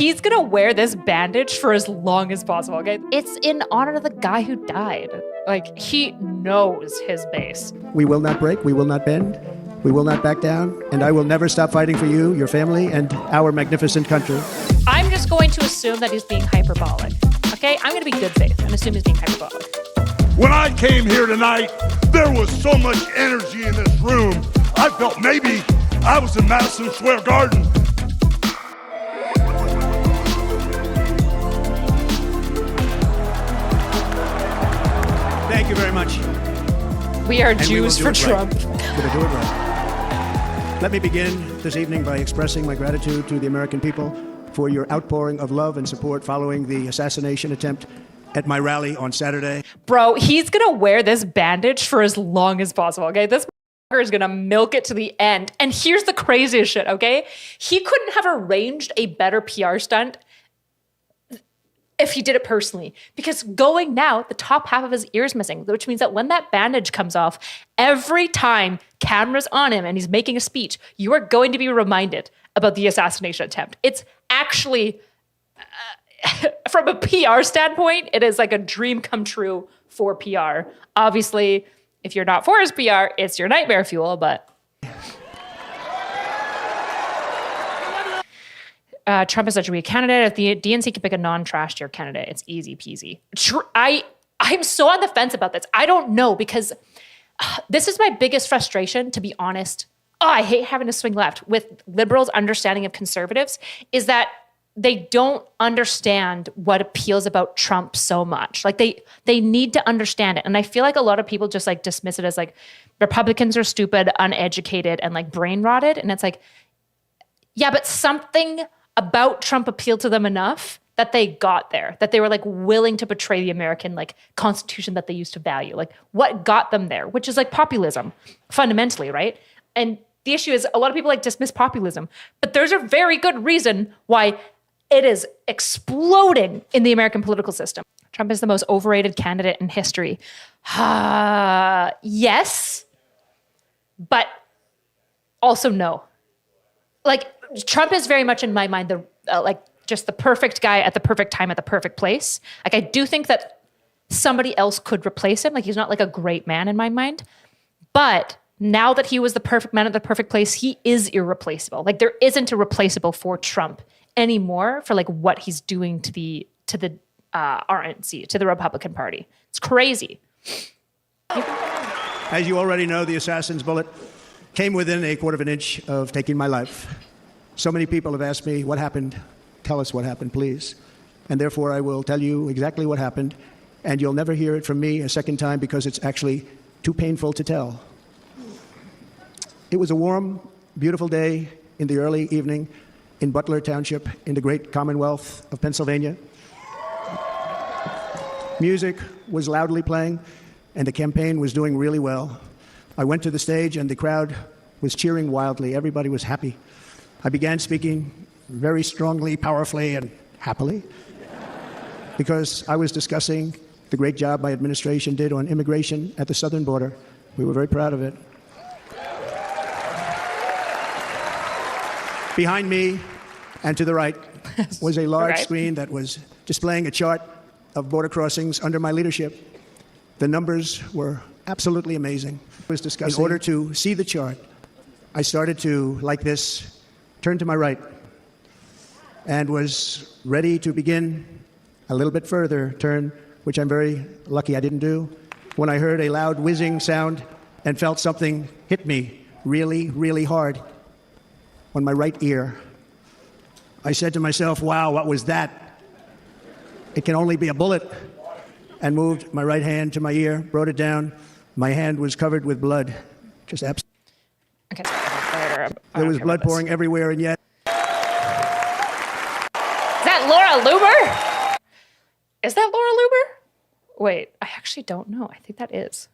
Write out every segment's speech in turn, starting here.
he's gonna wear this bandage for as long as possible, okay? It's in honor of the guy who died. Like, he knows his base. We will not break, we will not bend, we will not back down, and I will never stop fighting for you, your family, and our magnificent country. I'm just going to assume that he's being hyperbolic, okay? I'm gonna be good faith and assume he's being hyperbolic. When I came here tonight, there was so much energy in this room. I felt maybe I was in Madison Square Garden. Thank you very much. We are Jews for Trump. We're gonna do it right. Let me begin this evening by expressing my gratitude to the American people for your outpouring of love and support following the assassination attempt at my rally on Saturday. Bro, he's gonna wear this bandage for as long as possible, okay? This is gonna milk it to the end. And here's the craziest shit, okay? He couldn't have arranged a better PR stunt if he did it personally. Because going now, the top half of his ear is missing, which means that when that bandage comes off, every time camera's on him and he's making a speech, you are going to be reminded about the assassination attempt. It's actually, from a PR standpoint, it is like a dream come true for PR. Obviously, if you're not for his PR, it's your nightmare fuel, but... Trump is such a weak candidate. If the DNC can pick a non-trash tier candidate, it's easy peasy. I'm so on the fence about this. I don't know, because this is my biggest frustration, to be honest. Oh, I hate having to swing left with liberals' understanding of conservatives, is that they don't understand what appeals about Trump so much. Like they need to understand it. And I feel like a lot of people just like dismiss it as like Republicans are stupid, uneducated, and like brain rotted. And it's like, yeah, but something about Trump appealed to them enough that they got there, that they were like willing to betray the American like constitution that they used to value. Like what got them there, which is like populism fundamentally, right? And the issue is a lot of people like dismiss populism, but there's a very good reason why it is exploding in the American political system. Trump is the most overrated candidate in history. Yes, but also no. Like Trump is very much in my mind the just the perfect guy at the perfect time at the perfect place. Like I do think that somebody else could replace him. Like he's not like a great man in my mind, but now that he was the perfect man at the perfect place, he is irreplaceable. Like there isn't a replaceable for Trump anymore for like what he's doing to the RNC, to the Republican Party. It's crazy. As you already know, the assassin's bullet came within a quarter of an inch of taking my life. So many people have asked me, what happened? Tell us what happened, please. And therefore, I will tell you exactly what happened, and you'll never hear it from me a second time because it's actually too painful to tell. It was a warm, beautiful day in the early evening in Butler Township in the great Commonwealth of Pennsylvania. Music was loudly playing, and the campaign was doing really well. I went to the stage, and the crowd was cheering wildly. Everybody was happy. I began speaking very strongly, powerfully, and happily because I was discussing the great job my administration did on immigration at the southern border. We were very proud of it. Behind me and to the right was a large screen that was displaying a chart of border crossings under my leadership. The numbers were absolutely amazing. I was discussing. In order to see the chart, I started to, like this, turn to my right and was ready to begin a little bit further turn, which I'm very lucky I didn't do, when I heard a loud whizzing sound and felt something hit me really, really hard on my right ear. I said to myself, wow, what was that? It can only be a bullet. And moved my right hand to my ear, brought it down. My hand was covered with blood. Just absolutely. Okay. There was blood pouring everywhere, and yet. Is that Laura Loomer? Is that Laura Loomer? Wait, I actually don't know. I think that is.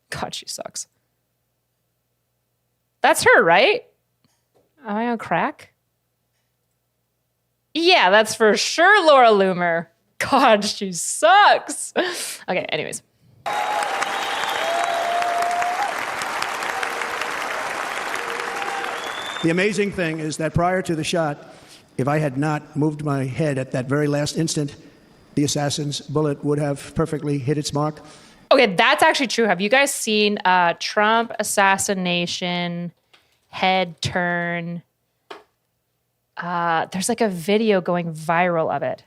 God, she sucks. That's her, right? Am I on crack? Yeah, that's for sure Laura Loomer. God, she sucks. Okay, anyways. The amazing thing is that prior to the shot, if I had not moved my head at that very last instant, the assassin's bullet would have perfectly hit its mark. Okay, that's actually true. Have you guys seen Trump assassination head turn? There's like a video going viral of it.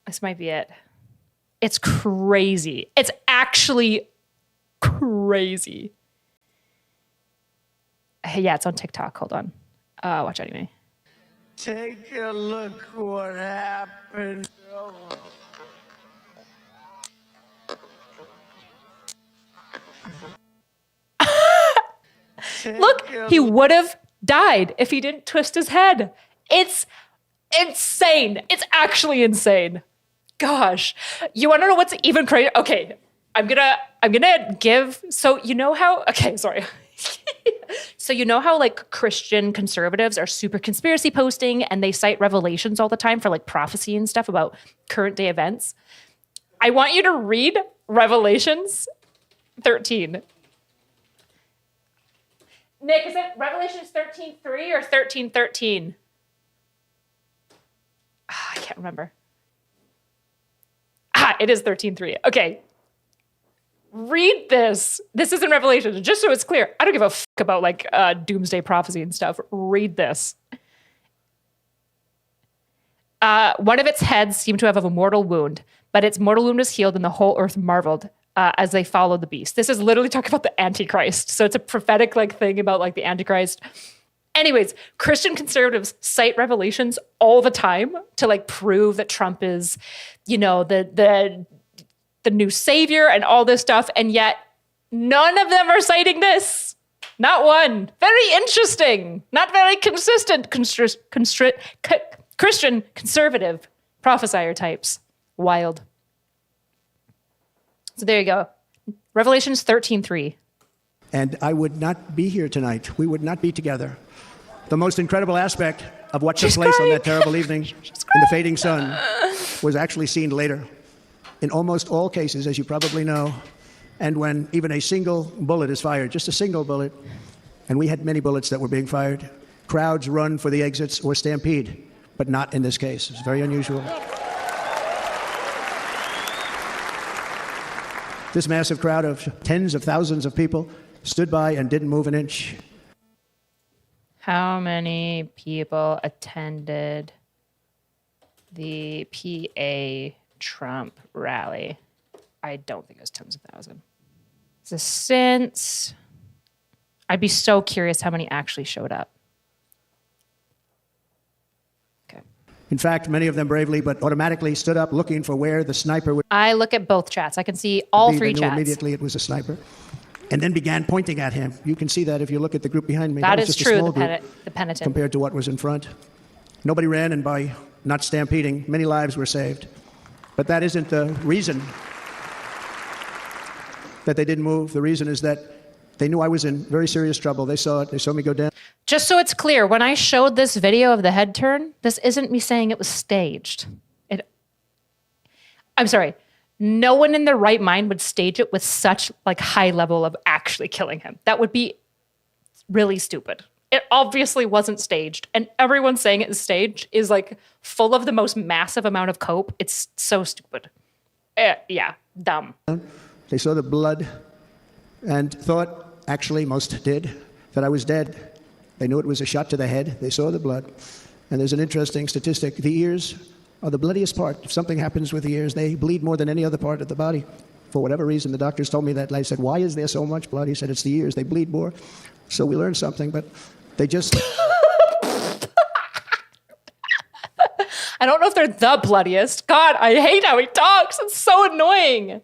This might be it. It's crazy. It's actually crazy. Yeah, it's on TikTok. Hold on. Watch anyway. Take a look what happened. Look, he would have died if he didn't twist his head. It's insane. It's actually insane. Gosh. You want to know what's even crazier? Okay, I'm gonna give, so you know how, okay, sorry. So you know how like Christian conservatives are super conspiracy posting and they cite Revelations all the time for like prophecy and stuff about current day events? I want you to read Revelations 13. Nick, is it Revelations 13:3 or 13:13? I can't remember. It is 13:3. Okay. Read this. This isn't Revelation. Just so it's clear. I don't give a fuck about like doomsday prophecy and stuff. Read this. One of its heads seemed to have a mortal wound, but its mortal wound was healed and the whole earth marveled as they followed the beast. This is literally talking about the Antichrist. So it's a prophetic like thing about like the Antichrist. Anyways, Christian conservatives cite Revelations all the time to like prove that Trump is, you know, the new savior and all this stuff. And yet none of them are citing this. Not one. Very interesting. Not very consistent Christian conservative prophesier types. Wild. So there you go. Revelations 13:3. And I would not be here tonight. We would not be together. The most incredible aspect of what took place on that terrible evening in the fading sun was actually seen later. In almost all cases, as you probably know, and when even a single bullet is fired, just a single bullet, and we had many bullets that were being fired, crowds run for the exits or stampede, but not in this case. It's very unusual. This massive crowd of tens of thousands of people stood by and didn't move an inch. How many people attended the PA Trump rally? I don't think it was tens of thousands. So since, I'd be so curious how many actually showed up. Okay. In fact, many of them bravely but automatically stood up looking for where the sniper would I look at both chats. I can see all be. three They knew chats. immediately it was a sniper. And then began pointing at him. You can see that if you look at the group behind me. That was is just a true, small the group penitent. compared to what was in front. Nobody ran, and by not stampeding, many lives were saved. But that isn't the reason that they didn't move. The reason is that they knew I was in very serious trouble. They saw it. They saw me go down. Just so it's clear, when I showed this video of the head turn, this isn't me saying it was staged. I'm sorry. No one in their right mind would stage it with such like high level of actually killing him. That would be really stupid. It obviously wasn't staged, and everyone saying it is staged is like full of the most massive amount of cope. It's so stupid. Yeah, dumb. They saw the blood and thought, actually most did, that I was dead. They knew it was a shot to the head. They saw the blood. And there's an interesting statistic. The ears are the bloodiest part. If something happens with the ears, they bleed more than any other part of the body. For whatever reason, the doctors told me that. I said, why is there so much blood? He said, it's the ears. They bleed more. So we learned something, but they just... I don't know if they're the bloodiest. God, I hate how he talks. It's so annoying.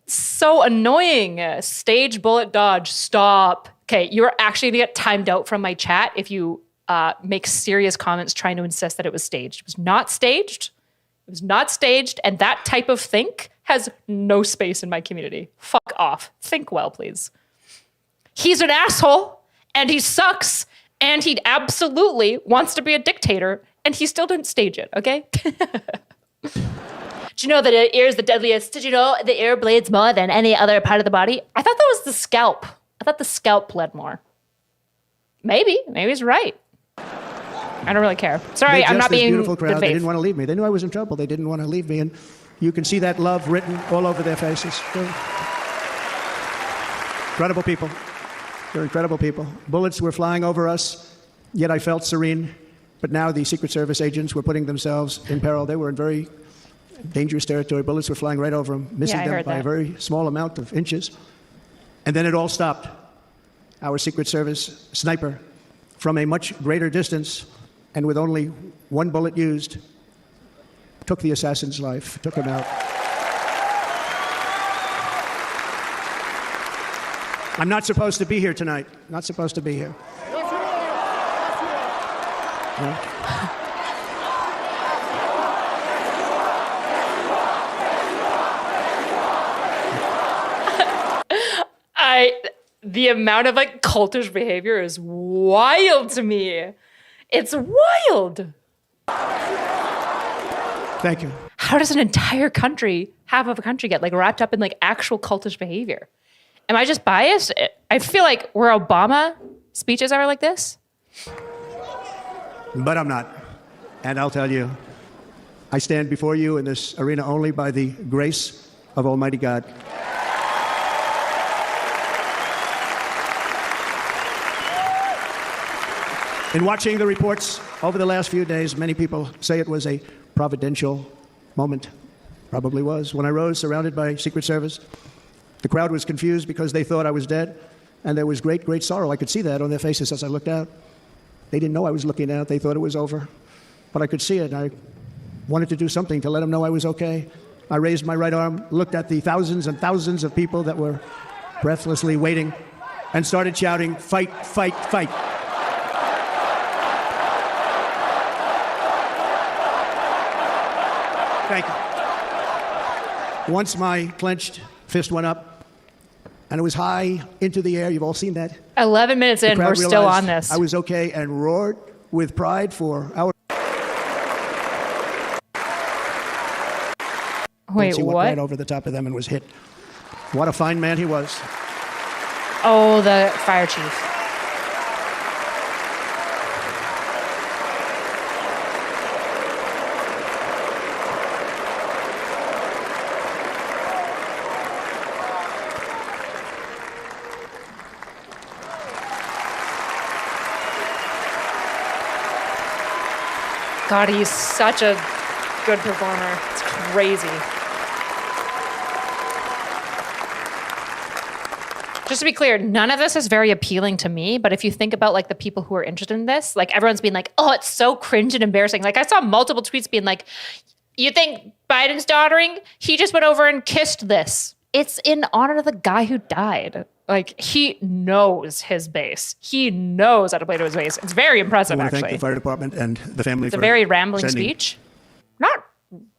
So annoying. Stage bullet dodge. Stop. Okay, you're actually going to get timed out from my chat if you make serious comments trying to insist that it was staged. It was not staged. It was not staged, and that type of think has no space in my community. Fuck off. Think well, please. He's an asshole, and he sucks, and he absolutely wants to be a dictator, and he still didn't stage it, okay? Did you know that the ear is the deadliest? Did you know the ear bleeds more than any other part of the body? I thought that was the scalp. I thought the scalp bled more. Maybe he's right. I don't really care. Sorry, I'm not being beautiful crowd. good They faith. didn't want to leave me. They knew I was in trouble. They didn't want to leave me, and you can see that love written all over their faces. They're incredible people. They're incredible people. Bullets were flying over us, yet I felt serene. But now the Secret Service agents were putting themselves in peril. They were in very dangerous territory. Bullets were flying right over them, missing them by a very small amount of inches. And then it all stopped. Our Secret Service sniper, from a much greater distance and with only one bullet used, took the assassin's life, took him out. I'm not supposed to be here tonight. Not supposed to be here. The amount of like cultish behavior is wild to me. It's wild. Thank you. How does an entire country, half of a country, get like wrapped up in like actual cultish behavior? Am I just biased? I feel like were Obama speeches ever like this? But I'm not. And I'll tell you, I stand before you in this arena only by the grace of Almighty God. In watching the reports over the last few days, many people say it was a providential moment. Probably was. When I rose surrounded by Secret Service, the crowd was confused because they thought I was dead, and there was great, great sorrow. I could see that on their faces as I looked out. They didn't know I was looking out. They thought it was over. But I could see it. I wanted to do something to let them know I was okay. I raised my right arm, looked at the thousands and thousands of people that were breathlessly waiting, and started shouting, "Fight, fight, fight." Thank you. Once my clenched fist went up, and it was high into the air. You've all seen that. 11 minutes in, we're still on this. I was okay and roared with pride for our... Wait, he went what? right over the top of them and was hit. What a fine man he was. Oh, the fire chief. God, he's such a good performer. It's crazy. Just to be clear, none of this is very appealing to me, but if you think about like the people who are interested in this, like everyone's being like, oh, it's so cringe and embarrassing. Like I saw multiple tweets being like, you think Biden's doddering? He just went over and kissed this. It's in honor of the guy who died. Like he knows his base. He knows how to play to his base. It's very impressive, I want to actually. thank the fire department and the family. It's a very rambling speech. Not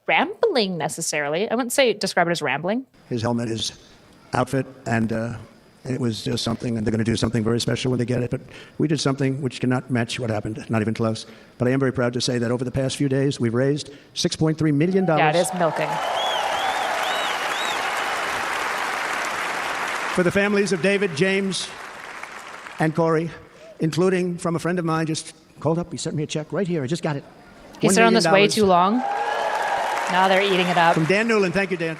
rambling necessarily. I wouldn't say describe it as rambling. His helmet, his outfit, and it was just something, and they're going to do something very special when they get it. But we did something which cannot match what happened, not even close. But I am very proud to say that over the past few days, we've raised $6.3 million. Yeah, it is milking. For the families of David, James, and Corey, including from a friend of mine, just called up. He sent me a check right here. I just got it. He sat on this way too long. Now they're eating it up. From Dan Newland. Thank you, Dan.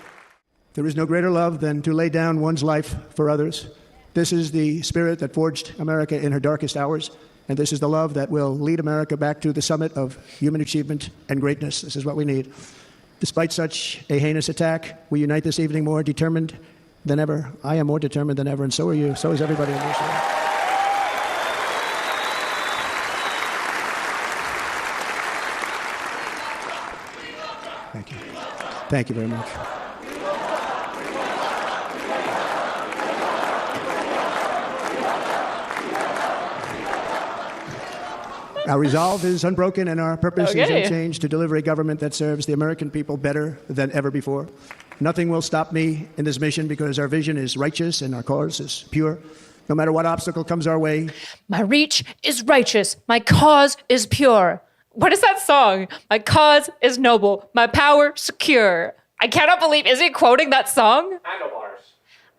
There is no greater love than to lay down one's life for others. This is the spirit that forged America in her darkest hours, and this is the love that will lead America back to the summit of human achievement and greatness. This is what we need. Despite such a heinous attack, we unite this evening more determined than ever. I am more determined than ever, and so are you. So is everybody in this room. Thank you. Thank you very much. Our resolve is unbroken and our purpose is unchanged to deliver a government that serves the American people better than ever before. Nothing will stop me in this mission because our vision is righteous and our cause is pure. No matter what obstacle comes our way. My reach is righteous. My cause is pure. What is that song? My cause is noble. My power secure. I cannot believe, is he quoting that song? Handlebars.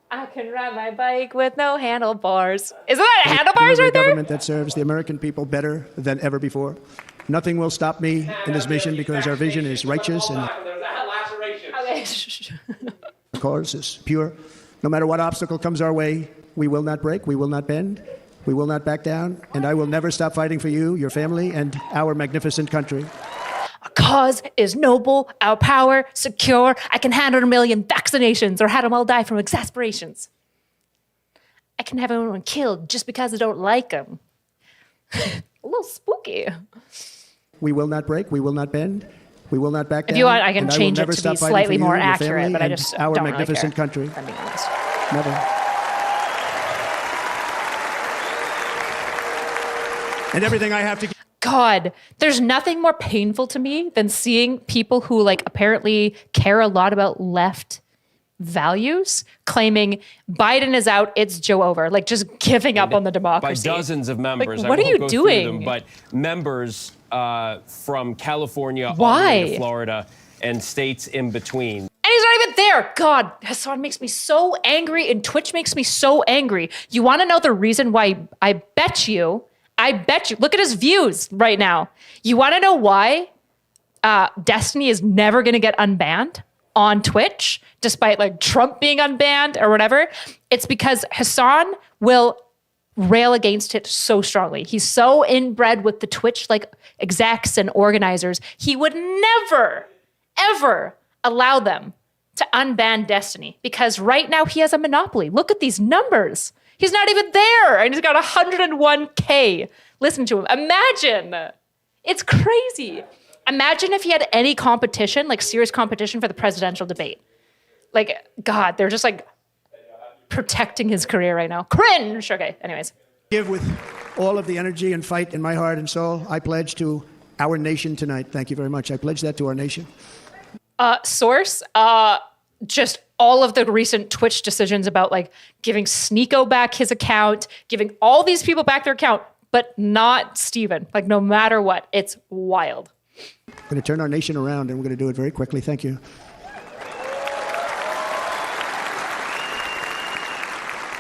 I can ride my bike with no handlebars. Isn't that handlebars right a there? government that serves the American people better than ever before. Nothing will stop me in this mission because our vision is righteous and our cause is pure. No matter what obstacle comes our way, we will not break, we will not bend, we will not back down, and I will never stop fighting for you, your family, and our magnificent country. Our cause is noble, our power secure. I can handle 1 million vaccinations or have them all die from exasperations. I can have everyone killed just because I don't like them. A little spooky. We will not break, we will not bend, we will not back down. If you want, I can and change will it never to be stop fighting slightly for you, more your accurate, family, but I and just our don't really magnificent care, country. if I'm being honest. Never. And everything I have to. God, there's nothing more painful to me than seeing people who like apparently care a lot about left values claiming Biden is out, it's Joe over, like just giving up on the democracy. By dozens of members. Like, what I are won't you go through doing? them, but members from California all the Why? way to Florida and states in between. And he's not even there. God, Hassan makes me so angry and Twitch makes me so angry. You want to know the reason why? I bet you, look at his views right now. You want to know why Destiny is never going to get unbanned on Twitch, despite like Trump being unbanned or whatever? It's because Hassan will rail against it so strongly. He's so inbred with the Twitch like execs and organizers. He would never, ever allow them to unban Destiny because right now he has a monopoly. Look at these numbers. He's not even there and he's got 101K. Listen to him. Imagine. It's crazy. Imagine if he had any competition, like serious competition for the presidential debate. Like, God, they're just like protecting his career right now. Cringe. Okay, anyways. Give with all of the energy and fight in my heart and soul. I pledge to our nation tonight. Thank you very much. I pledge that to our nation. Source, just all of the recent Twitch decisions about like giving Sneeko back his account, giving all these people back their account, but not Steven. Like no matter what, it's wild. We're going to turn our nation around and we're going to do it very quickly. Thank you.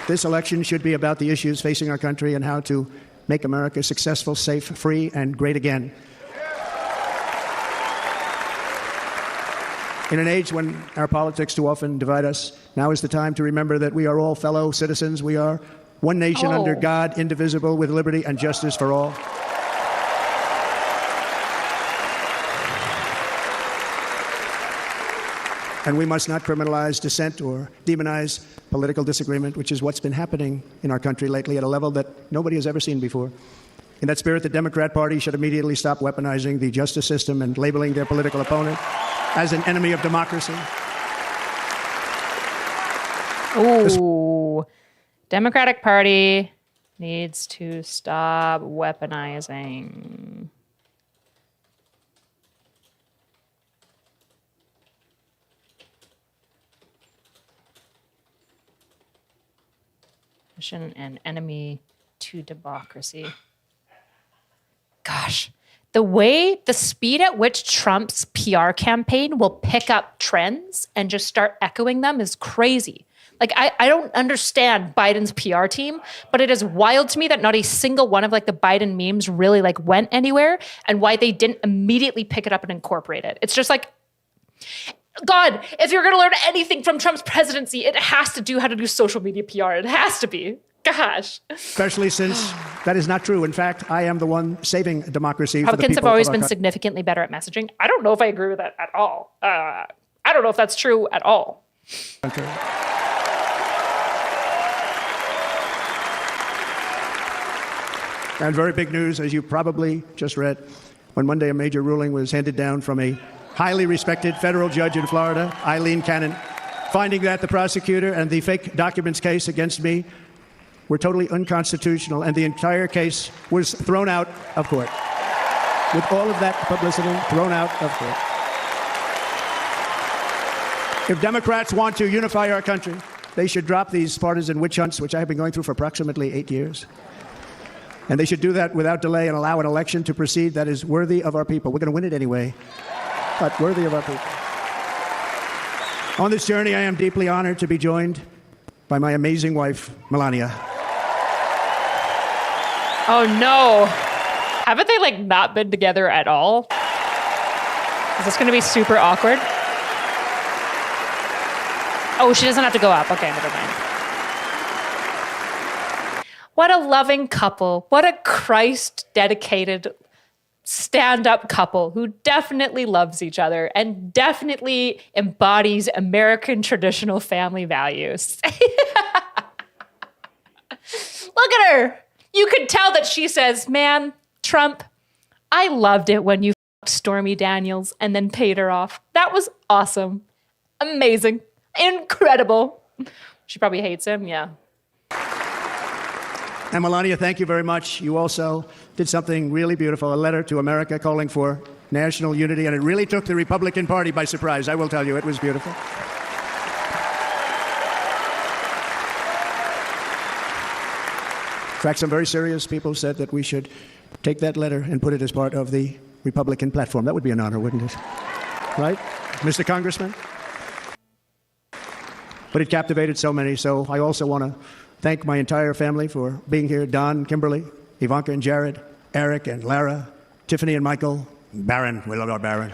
This election should be about the issues facing our country and how to make America successful, safe, free, and great again. In an age when our politics too often divide us, now is the time to remember that we are all fellow citizens. We are one nation under God, indivisible, with liberty and justice for all. And we must not criminalize dissent or demonize political disagreement, which is what's been happening in our country lately at a level that nobody has ever seen before. In that spirit, the Democrat Party should immediately stop weaponizing the justice system and labeling their political opponent as an enemy of democracy. Ooh. Democratic Party needs to stop weaponizing. An enemy to democracy. Gosh, the speed at which Trump's PR campaign will pick up trends and just start echoing them is crazy. Like, I don't understand Biden's PR team, but it is wild to me that not a single one of like the Biden memes really like went anywhere and why they didn't immediately pick it up and incorporate it. It's just like, God, if you're going to learn anything from Trump's presidency, it has to do how to do social media PR. It has to be. Gosh. Especially since that is not true. In fact, I am the one saving democracy for the people. Republicans have always been significantly better at messaging. I don't know if I agree with that at all. I don't know if that's true at all. Okay. And very big news, as you probably just read, when Monday a major ruling was handed down from a highly respected federal judge in Florida, Eileen Cannon, finding that the prosecutor and the fake documents case against me were totally unconstitutional, and the entire case was thrown out of court. With all of that publicity, thrown out of court. If Democrats want to unify our country, they should drop these partisan witch hunts, which I have been going through for approximately 8 years. And they should do that without delay and allow an election to proceed that is worthy of our people. We're going to win it anyway, but worthy of our people. On this journey, I am deeply honored to be joined by my amazing wife, Melania. Oh no. Haven't they like not been together at all? Is this gonna be super awkward? Oh, she doesn't have to go up. Okay, never mind. What a loving couple. What a Christ-dedicated stand-up couple who definitely loves each other and definitely embodies American traditional family values. Look at her. You could tell that she says, man, Trump, I loved it when you fucked Stormy Daniels and then paid her off. That was awesome. Amazing. Incredible. She probably hates him, yeah. And Melania, thank you very much. You also did something really beautiful, a letter to America calling for national unity, and it really took the Republican Party by surprise. I will tell you, it was beautiful. In fact, some very serious people said that we should take that letter and put it as part of the Republican platform. That would be an honor, wouldn't it? Right, Mr. Congressman? But it captivated so many, so I also want to thank my entire family for being here. Don, Kimberly, Ivanka and Jared, Eric and Lara, Tiffany and Michael, Barron. We love our Barron.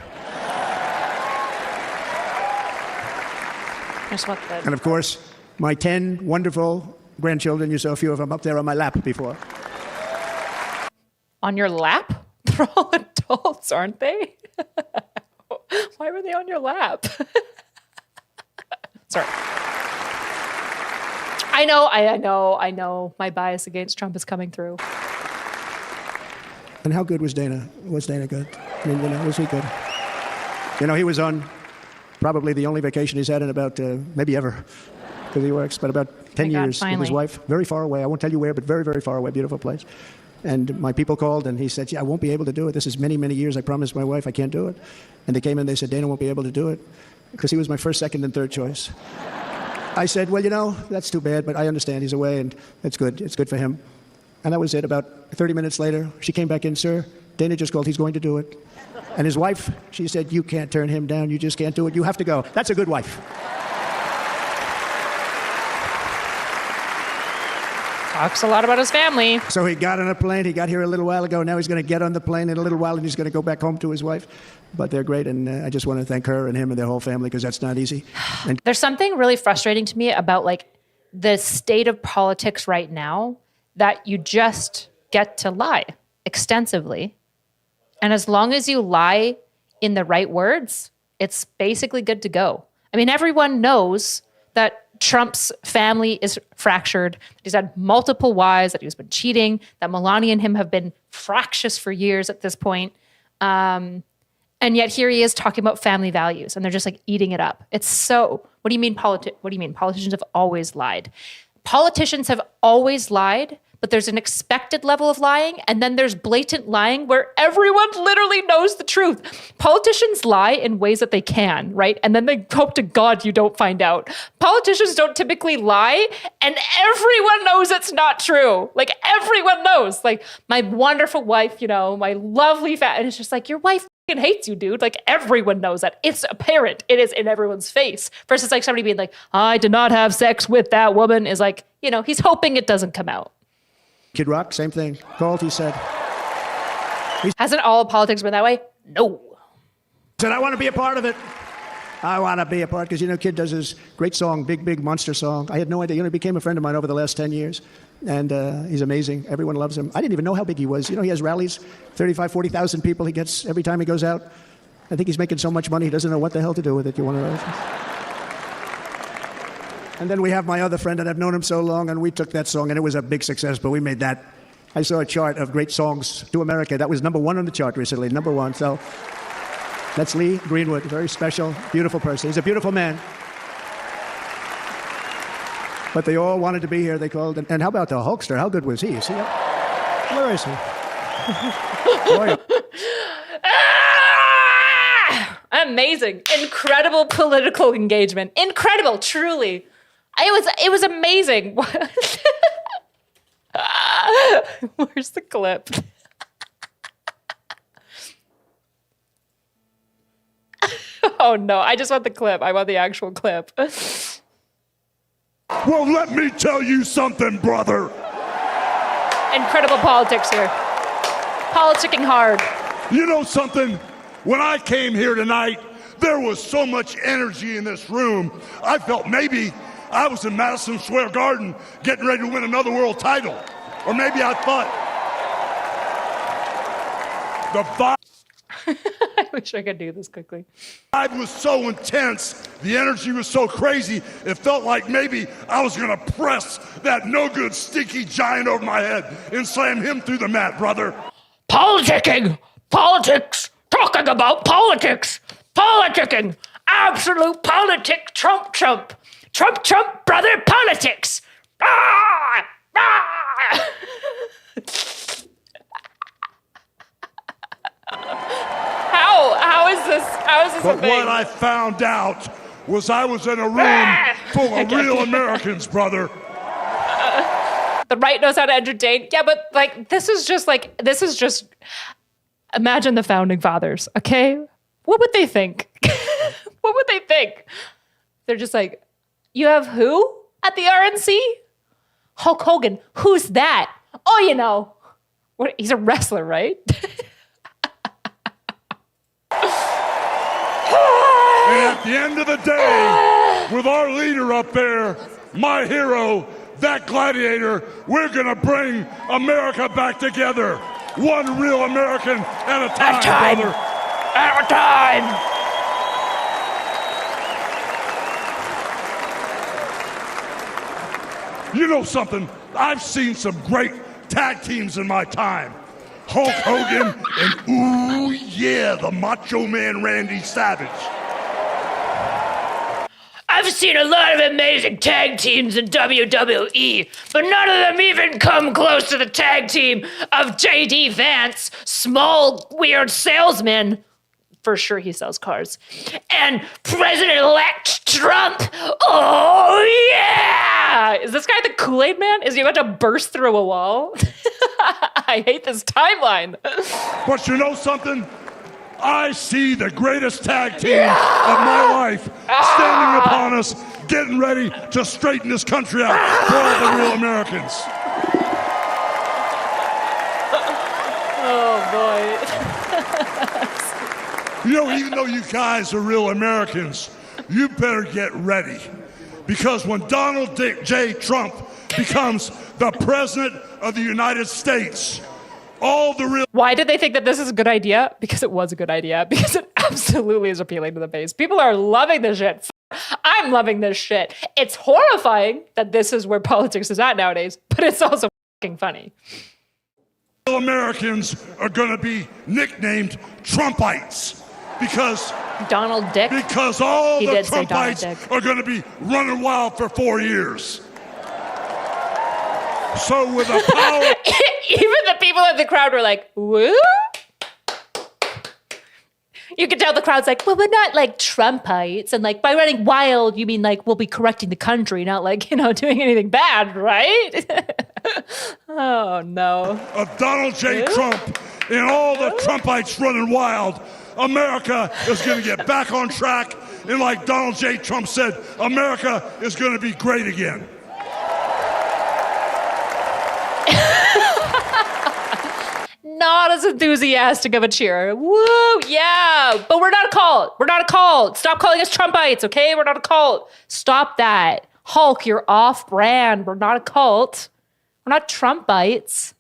And of course, my 10 wonderful grandchildren. You saw a few of them up there on my lap before. On your lap? They're all adults, aren't they? Why were they on your lap? Sorry. I know. My bias against Trump is coming through. And how good was Dana? Was Dana good? I mean, was he good? He was on probably the only vacation he's had in about, maybe ever, because he works, but about 10 years with his wife, very far away. I won't tell you where, but very, very far away, beautiful place. And my people called, and he said, yeah, I won't be able to do it. This is many, many years. I promised my wife I can't do it. And they came in, they said, Dana won't be able to do it, because he was my first, second, and third choice. I said, well, that's too bad, but I understand he's away, and it's good. It's good for him. And that was it. About 30 minutes later, she came back in, sir, Dana just called. He's going to do it. And his wife, she said, you can't turn him down. You just can't do it. You have to go. That's a good wife. Talks a lot about his family. So he got on a plane. He got here a little while ago. Now he's going to get on the plane in a little while, and he's going to go back home to his wife. But they're great, and I just want to thank her and him and their whole family, because that's not easy. And there's something really frustrating to me about the state of politics right now, that you just get to lie extensively. And as long as you lie in the right words, it's basically good to go. I mean, everyone knows that Trump's family is fractured, that he's had multiple wives, that he's been cheating, that Melania and him have been fractious for years at this point. And yet here he is talking about family values, and they're just eating it up. It's so, what do you mean politicians have always lied? Politicians have always lied, but there's an expected level of lying, and then there's blatant lying where everyone literally knows the truth. Politicians lie in ways that they can, right? And then they hope to God you don't find out. Politicians don't typically lie, and everyone knows it's not true. Everyone knows. My wonderful wife, my lovely and it's just your wife hates you, dude. Everyone knows that. It's apparent. It is in everyone's face. Versus somebody being I did not have sex with that woman is he's hoping it doesn't come out. Kid Rock, same thing. Called, he said. Hasn't all politics been that way? No. Said, I want to be a part of it. I want to be a part, because, Kid does his great song, Big, Big Monster Song. I had no idea. He became a friend of mine over the last 10 years. And he's amazing. Everyone loves him. I didn't even know how big he was. He has rallies, 35, 40,000 people he gets every time he goes out. I think he's making so much money, he doesn't know what the hell to do with it. You want to know? And then we have my other friend, and I've known him so long, and we took that song, and it was a big success, but we made that. I saw a chart of great songs to America. That was #1 on the chart recently, #1. So that's Lee Greenwood, very special, beautiful person. He's a beautiful man. But they all wanted to be here. They called. And how about the Hulkster? How good was he? See, where is he? Boy. Amazing. Incredible political engagement. Incredible, truly. It was amazing. Where's the clip? Oh no, I just want the clip. I want the actual clip. Well, let me tell you something, brother. Incredible politics here. Politicking hard. You know something? When I came here tonight, there was so much energy in this room. I felt maybe I was in Madison Square Garden getting ready to win another world title. Or maybe I thought the vibe I wish I could do this quickly. was so intense, the energy was so crazy, it felt like maybe I was gonna press that no good stinky giant over my head and slam him through the mat, brother. Politicking! Politics! Talking about politics! Politicking! Absolute politic Trump Trump! Trump Trump brother politics! Ah! Ah! How is this a But thing? what I found out was I was in a room full of real Americans, brother. The right knows how to entertain. Yeah, but like this is just imagine the founding fathers, okay? What would they think? What would they think? They're just like, you have who at the RNC? Hulk Hogan. Who's that? Oh, you know. What, he's a wrestler, right? And at the end of the day, with our leader up there, my hero, that gladiator, we're gonna bring America back together. One real American at a time, brother. At a time. You know something? I've seen some great tag teams in my time. Hulk Hogan and, ooh yeah, the Macho Man Randy Savage. I've seen a lot of amazing tag teams in WWE, but none of them even come close to the tag team of J.D. Vance, small, weird salesman. For sure he sells cars. And President-elect Trump. Oh, yeah! Is this guy the Kool-Aid Man? Is he about to burst through a wall? I hate this timeline. But you know something? I see the greatest tag team of my life standing upon us, getting ready to straighten this country out for all the real Americans. Oh, boy. You know, even though you guys are real Americans, you better get ready. Because when Donald J. Trump becomes the president of the United States, all the real... Why did they think that this is a good idea? Because it was a good idea. Because it absolutely is appealing to the base. People are loving this shit. I'm loving this shit. It's horrifying that this is where politics is at nowadays, but it's also fucking funny. Americans are going to be nicknamed Trumpites. Because Donald Dick. Because all He the did say Donald Trumpites Dick. are going to be running wild for 4 years. So with the power... Even the people in the crowd were like, woo? You can tell the crowd's like, well, we're not like Trumpites. And like, by running wild, you mean like we'll be correcting the country, not like, you know, doing anything bad, right? Oh, no. Of Donald J. Trump and all the Trumpites running wild, America is going to get back on track. And like Donald J. Trump said, America is going to be great again. Not as enthusiastic of a cheer. Woo, yeah. But we're not a cult. We're not a cult. Stop calling us Trumpites, okay? We're not a cult. Stop that. Hulk, you're off brand. We're not a cult. We're not Trumpites.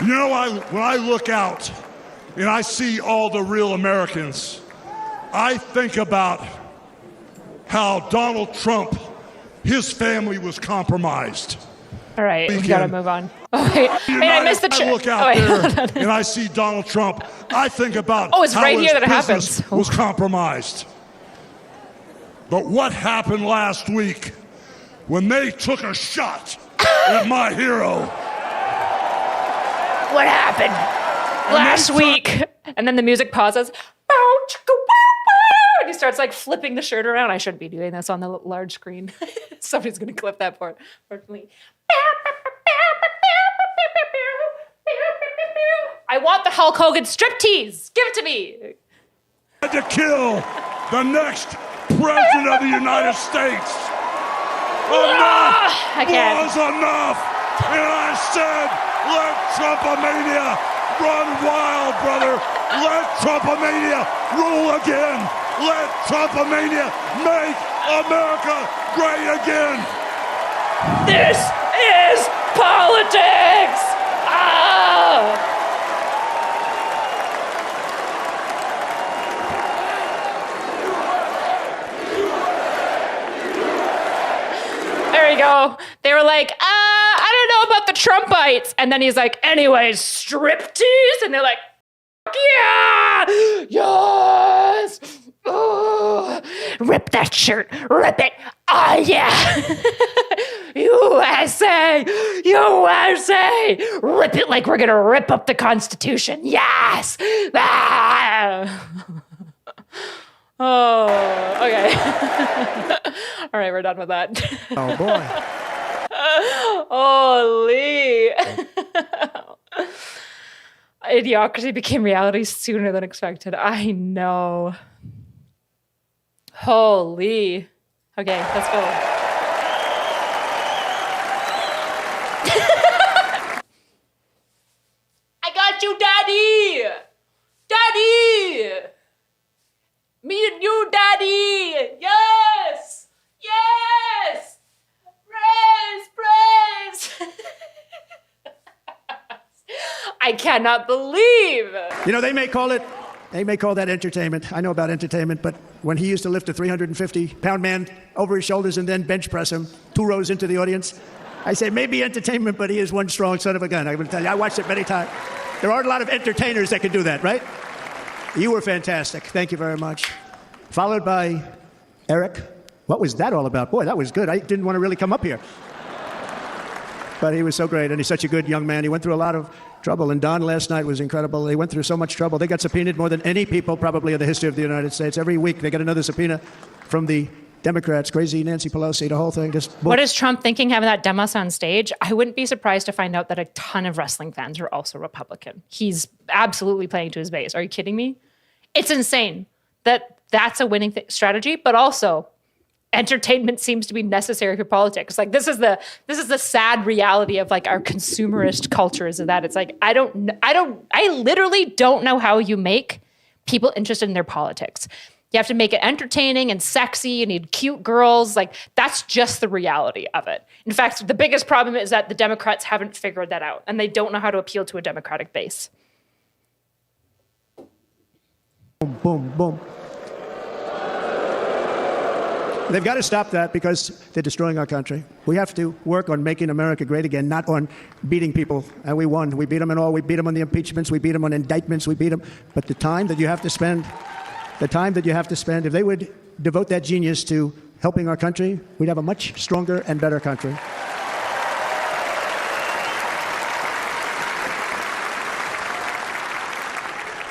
You know, when I look out and I see all the real Americans, I think about how Donald Trump, his family was compromised. All right, we gotta move on. Oh, wait, I missed the I look out there and I see Donald Trump, I think about Oh, it's how right his here that it business happens. was compromised. But what happened last week when they took a shot at my hero? What happened last week? And then the music pauses. And he starts like flipping the shirt around. I shouldn't be doing this on the large screen. Somebody's gonna clip that part for me. I want the Hulk Hogan striptease. Give it to me. To kill the next President of the United States. Enough I can't. was enough. And I said, let Trumpomania run wild, brother. Let Trumpomania rule again. Let Trumpomania make America great again. This is politics! Ah! There you go. They were like, I don't know about the Trumpites. And then he's like, anyways, striptease? And they're like, yeah! Yes! Oh, rip that shirt. Rip it. Oh, yeah. USA! USA! Rip it like we're going to rip up the Constitution. Yes! Ah! Oh, okay. All right, we're done with that. Oh, boy. Holy. Idiocracy became reality sooner than expected. I know. Holy. Okay, let's go. I got you, Daddy! Daddy! Me and you, Daddy! Yes! Yes! Praise! I cannot believe. You know, they may call that entertainment. I know about entertainment, but when he used to lift a 350-pound man over his shoulders and then bench press him 2 rows into the audience, I say maybe entertainment, but he is one strong son of a gun. I will tell you, I watched it many times. There aren't a lot of entertainers that can do that, right? You were fantastic. Thank you very much. Followed by Eric. What was that all about? Boy, that was good. I didn't want to really come up here. But he was so great, and he's such a good young man. He went through a lot of trouble, and Don last night was incredible. They went through so much trouble. They got subpoenaed more than any people probably in the history of the United States. Every week they get another subpoena from the Democrats, crazy Nancy Pelosi, the whole thing. What is Trump thinking having that demos on stage? I wouldn't be surprised to find out that a ton of wrestling fans are also Republican. He's absolutely playing to his base. Are you kidding me? It's insane that that's a winning strategy, but also entertainment seems to be necessary for politics. Like this is the sad reality of like our consumerist culture is that it's like I literally don't know how you make people interested in their politics. You have to make it entertaining and sexy. You need cute girls. Like that's just the reality of it. In fact, the biggest problem is that the Democrats haven't figured that out and they don't know how to appeal to a Democratic base. Boom, boom, boom. They've got to stop that because they're destroying our country. We have to work on making America great again, not on beating people. And we won. We beat them in all. We beat them on the impeachments. We beat them on indictments. We beat them. But the time that you have to spend, if they would devote that genius to helping our country, we'd have a much stronger and better country.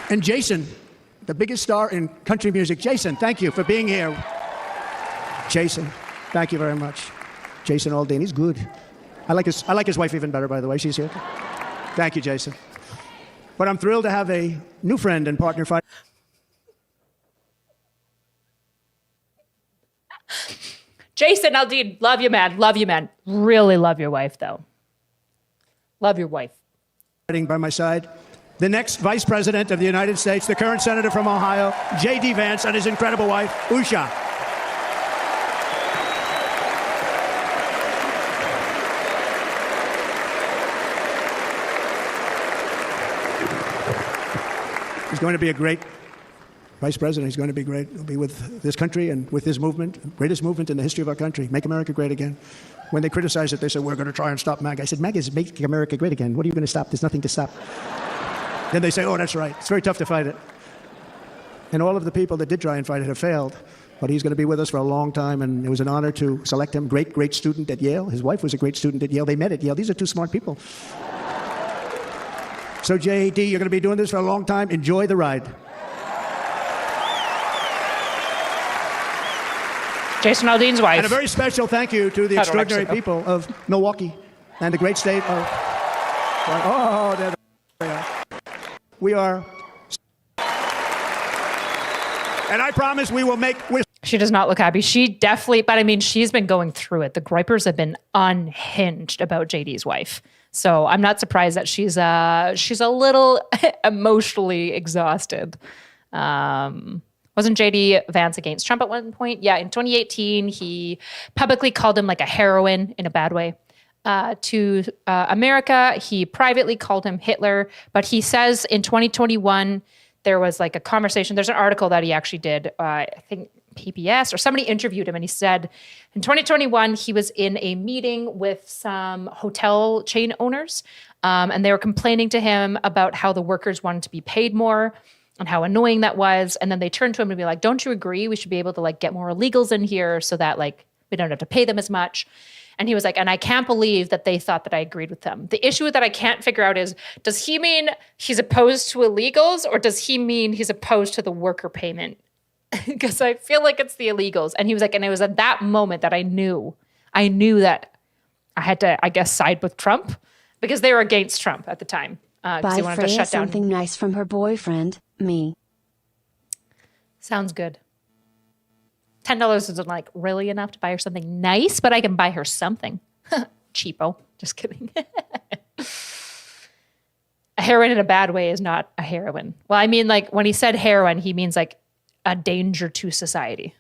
And Jason, the biggest star in country music. Jason, thank you for being here. Jason, thank you very much. Jason Aldean, he's good. I like his wife even better, by the way. She's here. Thank you, Jason. But I'm thrilled to have a new friend and partner. Jason Aldean, love you, man. Love you, man. Really love your wife, though. Love your wife. By my side, the next Vice President of the United States, the current Senator from Ohio, J.D. Vance, and his incredible wife, Usha. He's going to be a great vice president. He's going to be great. He'll be with this country and with this movement, greatest movement in the history of our country. Make America great again. When they criticize it, they say, we're going to try and stop MAGA. I said, MAGA is making America great again. What are you going to stop? There's nothing to stop. Then they say, oh, that's right. It's very tough to fight it. And all of the people that did try and fight it have failed. But he's going to be with us for a long time, and it was an honor to select him. Great, great student at Yale. His wife was a great student at Yale. They met at Yale. These are two smart people. So, J.D., you're going to be doing this for a long time. Enjoy the ride. Jason Aldean's wife. And a very special thank you to the extraordinary people of Milwaukee and the great state of... Oh, there they are. We are... And I promise we will make... She does not look happy. She definitely, but I mean, she's been going through it. The gripers have been unhinged about JD's wife. So I'm not surprised that she's a little emotionally exhausted. Wasn't JD Vance against Trump at one point? Yeah, in 2018, he publicly called him like a heroine in a bad way. To America, he privately called him Hitler. But he says in 2021, there was like a conversation. There's an article that he actually did, I think PBS or somebody interviewed him, and he said in 2021 he was in a meeting with some hotel chain owners, and they were complaining to him about how the workers wanted to be paid more and how annoying that was. And then they turned to him and be like, "Don't you agree? We should be able to like get more illegals in here so that like we don't have to pay them as much." And he was like, and I can't believe that they thought that I agreed with them. The issue that I can't figure out is, does he mean he's opposed to illegals, or does he mean he's opposed to the worker payment? Because I feel like it's the illegals. And he was like, and it was at that moment that I knew that I had to, I guess, side with Trump, because they were against Trump at the time. Buy They wanted to Freya shut down. something nice from her boyfriend, me. Sounds good. $10 isn't like really enough to buy her something nice, but I can buy her something. Cheapo. Just kidding. A heroin in a bad way is not a heroin. Well, I mean, like when he said heroin, he means like a danger to society.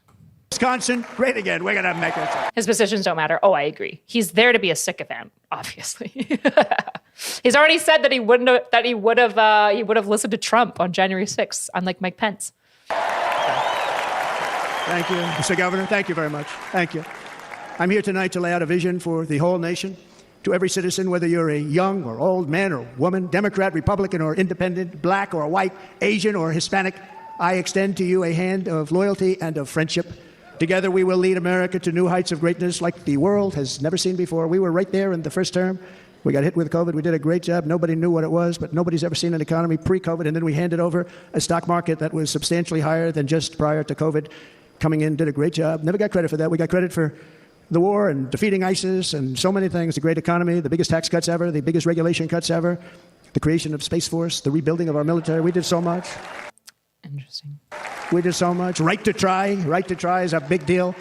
Wisconsin, great again. We're going to make it. His positions don't matter. Oh, I agree. He's there to be a sycophant, obviously. He's already said that he would have listened to Trump on January 6th, unlike Mike Pence. Thank you, Mr. Governor. Thank you very much. Thank you. I'm here tonight to lay out a vision for the whole nation. To every citizen, whether you're a young or old man or woman, Democrat, Republican, or independent, black or white, Asian or Hispanic, I extend to you a hand of loyalty and of friendship. Together we will lead America to new heights of greatness like the world has never seen before. We were right there in the first term. We got hit with COVID. We did a great job. Nobody knew what it was, but nobody's ever seen an economy pre-COVID. And then we handed over a stock market that was substantially higher than just prior to COVID. Coming in, did a great job. Never got credit for that. We got credit for the war and defeating ISIS and so many things. The great economy, the biggest tax cuts ever, the biggest regulation cuts ever, the creation of Space Force, the rebuilding of our military. We did so much. Interesting. We did so much. Right to try. Right to try is a big deal.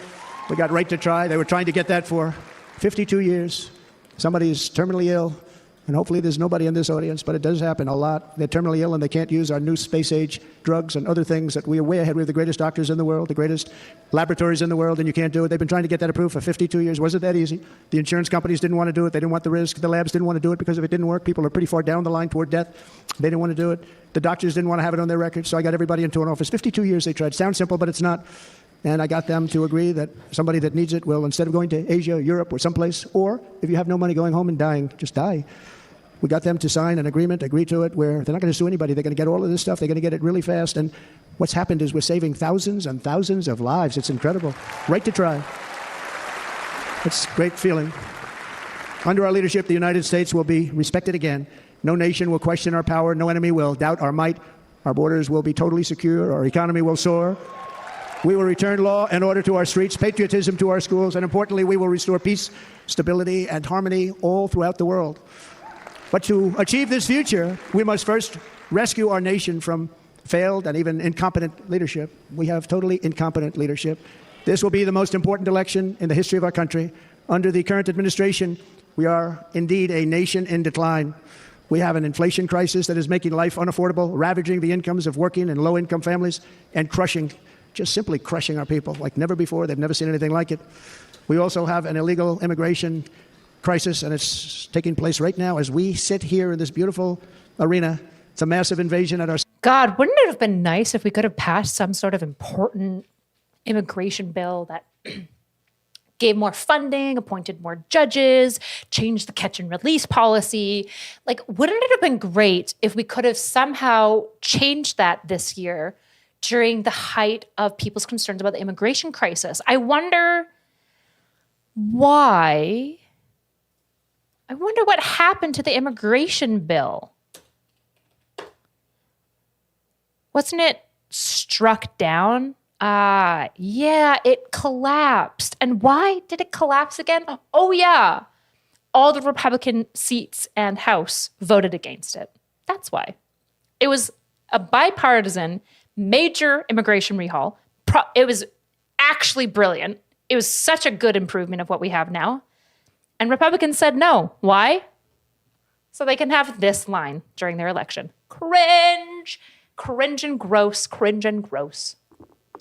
We got right to try. They were trying to get that for 52 years. Somebody's terminally ill, and hopefully there's nobody in this audience, but it does happen a lot. They're terminally ill and they can't use our new space-age drugs and other things that we are way ahead. We have the greatest doctors in the world, the greatest laboratories in the world, and you can't do it. They've been trying to get that approved for 52 years. Wasn't that easy? The insurance companies didn't want to do it. They didn't want the risk. The labs didn't want to do it because if it didn't work, people are pretty far down the line toward death. They didn't want to do it. The doctors didn't want to have it on their record, so I got everybody into an office. 52 years they tried. Sounds simple, but it's not. And I got them to agree that somebody that needs it will, instead of going to Asia, Europe, or someplace, or if you have no money going home and dying, just die. We got them to sign an agreement, agree to it, where they're not going to sue anybody. They're going to get all of this stuff. They're going to get it really fast. And what's happened is we're saving thousands and thousands of lives. It's incredible. Right to try. It's a great feeling. Under our leadership, the United States will be respected again. No nation will question our power. No enemy will doubt our might. Our borders will be totally secure. Our economy will soar. We will return law and order to our streets, patriotism to our schools, and importantly, we will restore peace, stability, and harmony all throughout the world. But to achieve this future, we must first rescue our nation from failed and even incompetent leadership. We have totally incompetent leadership. This will be the most important election in the history of our country. Under the current administration, we are indeed a nation in decline. We have an inflation crisis that is making life unaffordable, ravaging the incomes of working and low-income families, and just simply crushing our people like never before. They've never seen anything like it. We also have an illegal immigration crisis, and it's taking place right now as we sit here in this beautiful arena. It's a massive invasion at our... God, wouldn't it have been nice if we could have passed some sort of important immigration bill that gave more funding, appointed more judges, changed the catch and release policy? Like, wouldn't it have been great if we could have somehow changed that this year during the height of people's concerns about the immigration crisis? I wonder why... I wonder what happened to the immigration bill. Wasn't it struck down? Yeah, it collapsed. And why did it collapse again? Oh, yeah. All the Republican seats and House voted against it. That's why. It was a bipartisan, major immigration rehaul. It was actually brilliant. It was such a good improvement of what we have now. And Republicans said no. Why? So they can have this line during their election. Cringe. Cringe and gross. Cringe and gross.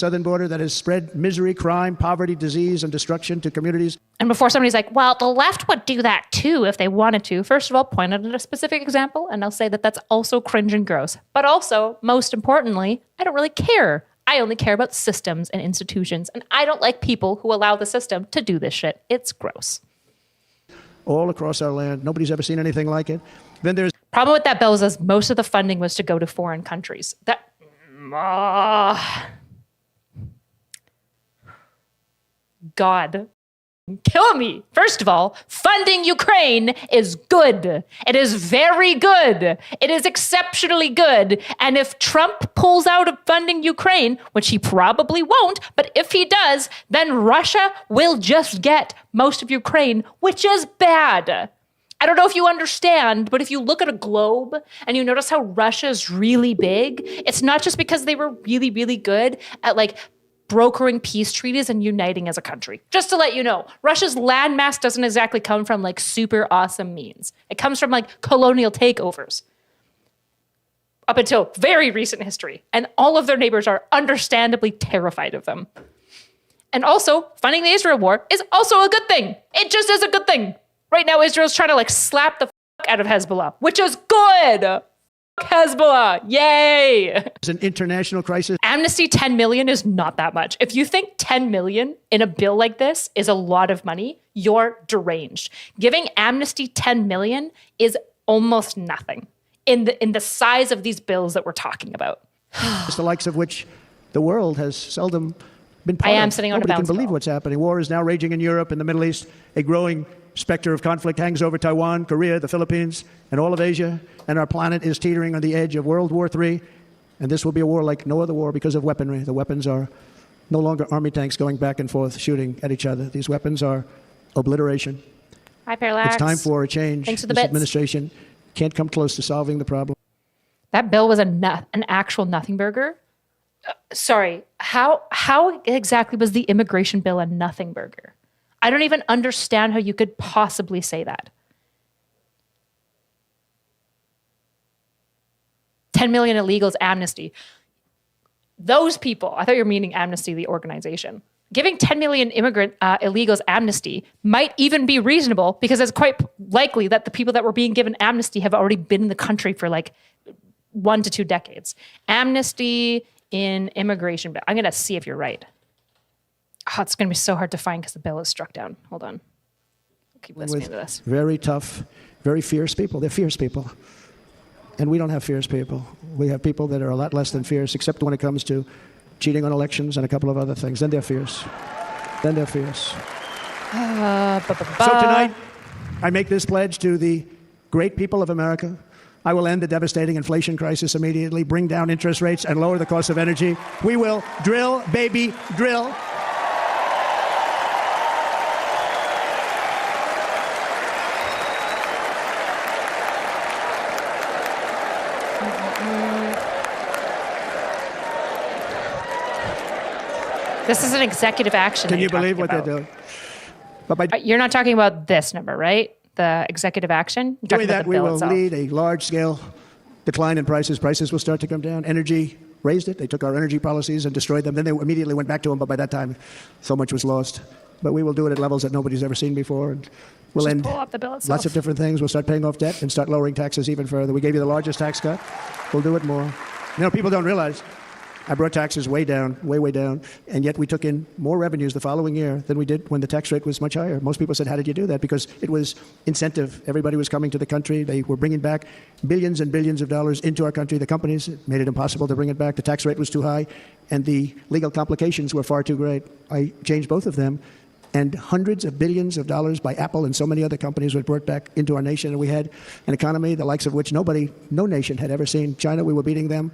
Southern border that has spread misery, crime, poverty, disease, and destruction to communities. And before somebody's like, well, the left would do that too if they wanted to, first of all, point out a specific example, and I'll say that that's also cringe and gross. But also, most importantly, I don't really care. I only care about systems and institutions, and I don't like people who allow the system to do this shit. It's gross. All across our land. Nobody's ever seen anything like it. Then there's Problem with that bill is most of the funding was to go to foreign countries. God, kill me. First of all, funding Ukraine is good. It is very good. It is exceptionally good. And if Trump pulls out of funding Ukraine, which he probably won't, but if he does, then Russia will just get most of Ukraine, which is bad. I don't know if you understand, but if you look at a globe and you notice how Russia is really big, it's not just because they were really, really good at like brokering peace treaties and uniting as a country. Just to let you know, Russia's landmass doesn't exactly come from like super awesome means. It comes from like colonial takeovers up until very recent history. And all of their neighbors are understandably terrified of them. And also, funding the Israel war is also a good thing. It just is a good thing. Right now, Israel's trying to like slap the fuck out of Hezbollah, which is good. Fuck Hezbollah, yay. an international crisis. Amnesty 10 million is not that much. If you think 10 million in a bill like this is a lot of money, you're deranged. Giving Amnesty 10 million is almost nothing in the size of these bills that we're talking about. It's the likes of which the world has seldom been part of. I am sitting on a Nobody can bounce believe ball. what's happening. War is now raging in Europe and the Middle East. A growing specter of conflict hangs over Taiwan, Korea, the Philippines, and all of Asia. And our planet is teetering on the edge of World War III. And this will be a war like no other war because of weaponry. The weapons are no longer army tanks going back and forth shooting at each other. These weapons are obliteration. Hi, Parallax. It's time for a change. Thanks for the This bits. administration can't come close to solving the problem. That bill was an actual nothing burger. Sorry, how exactly was the immigration bill a nothing burger? I don't even understand how you could possibly say that. 10 million illegals amnesty. Those people, I thought you were meaning Amnesty, the organization. Giving 10 million illegals amnesty might even be reasonable because it's quite likely that the people that were being given amnesty have already been in the country for like 1 to 2 decades. Amnesty in immigration bill. I'm going to see if you're right. Oh, it's going to be so hard to find because the bill is struck down. Hold on. I'll keep listening to this. Very tough, very fierce people. They're fierce people. And we don't have fierce people. We have people that are a lot less than fierce, except when it comes to cheating on elections and a couple of other things. Then they're fierce. Then they're fierce. So tonight, I make this pledge to the great people of America. I will end the devastating inflation crisis immediately, bring down interest rates, and lower the cost of energy. We will drill, baby, drill. This is an executive action. Can that you you're believe talking what they're about. doing? But by You're not talking about this number, right? The executive action? You're doing talking about that, the we bill will itself. lead a large-scale decline in prices. Prices will start to come down. Energy raised it. They took our energy policies and destroyed them. Then they immediately went back to them, but by that time, so much was lost. But we will do it at levels that nobody's ever seen before. And we'll Just end pull up the bill itself. lots of different things. We'll start paying off debt and start lowering taxes even further. We gave you the largest tax cut. We'll do it more. You know, people don't realize I brought taxes way down, way down, and yet we took in more revenues the following year than we did when the tax rate was much higher. Most people said, how did you do that? Because it was incentive. Everybody was coming to the country. They were bringing back billions and billions of dollars into our country. The companies made it impossible to bring it back. The tax rate was too high, and the legal complications were far too great. I changed both of them, and hundreds of billions of dollars by Apple and so many other companies were brought back into our nation, and we had an economy the likes of which no nation had ever seen. China, we were beating them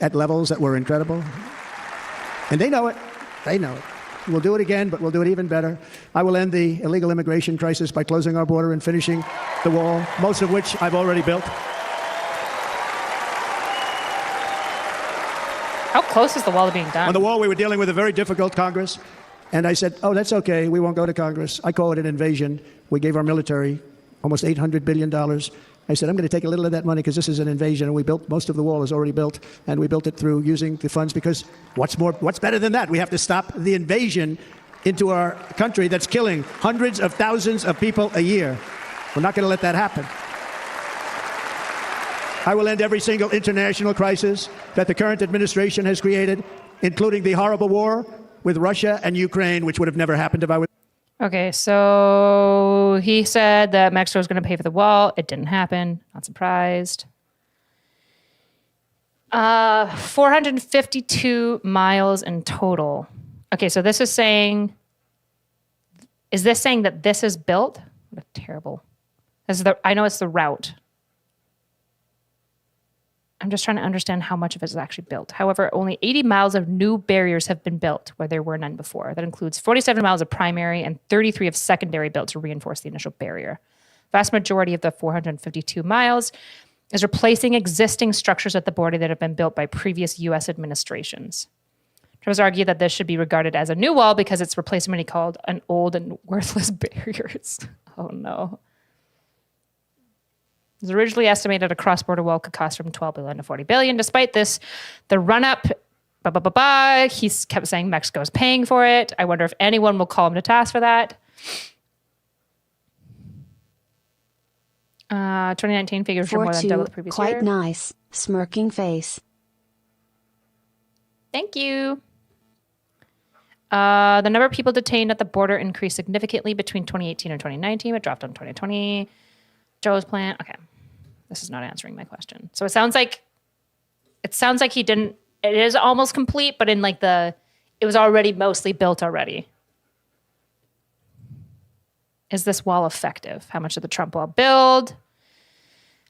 at levels that were incredible. And they know it. They know it. We'll do it again, but we'll do it even better. I will end the illegal immigration crisis by closing our border and finishing the wall, most of which I've already built. How close is the wall to being done? On the wall, we were dealing with a very difficult Congress. And I said, oh, that's okay. We won't go to Congress. I call it an invasion. We gave our military almost $800 billion. I said, I'm going to take a little of that money because this is an invasion. And we built, most of the wall is already built. And we built it through using the funds because what's better than that? We have to stop the invasion into our country that's killing hundreds of thousands of people a year. We're not going to let that happen. I will end every single international crisis that the current administration has created, including the horrible war with Russia and Ukraine, which would have never happened if I was... Okay, so he said that Mexico was going to pay for the wall. It didn't happen. Not surprised. 452 miles in total. Okay, so this is saying... Is this saying that this is built? What a terrible... I know it's the route. I'm just trying to understand how much of it is actually built. However, only 80 miles of new barriers have been built where there were none before. That includes 47 miles of primary and 33 of secondary built to reinforce the initial barrier. Vast majority of the 452 miles is replacing existing structures at the border that have been built by previous U.S. administrations. Travis argued that this should be regarded as a new wall because it's replacing what he called an old and worthless barriers. Oh no. It was originally estimated a cross-border wall could cost from $12 billion to $40 billion. Despite this, the run-up, he kept saying Mexico is paying for it. I wonder if anyone will call him to task for that. 2019 figures were more than double the previous year. Quite nice. Smirking face. Thank you. The number of people detained at the border increased significantly between 2018 and 2019, but dropped on 2020. Joe's plan. Okay. This is not answering my question. So it sounds like he didn't, it is almost complete, but in like it was already mostly built already. Is this wall effective? How much did the Trump wall build?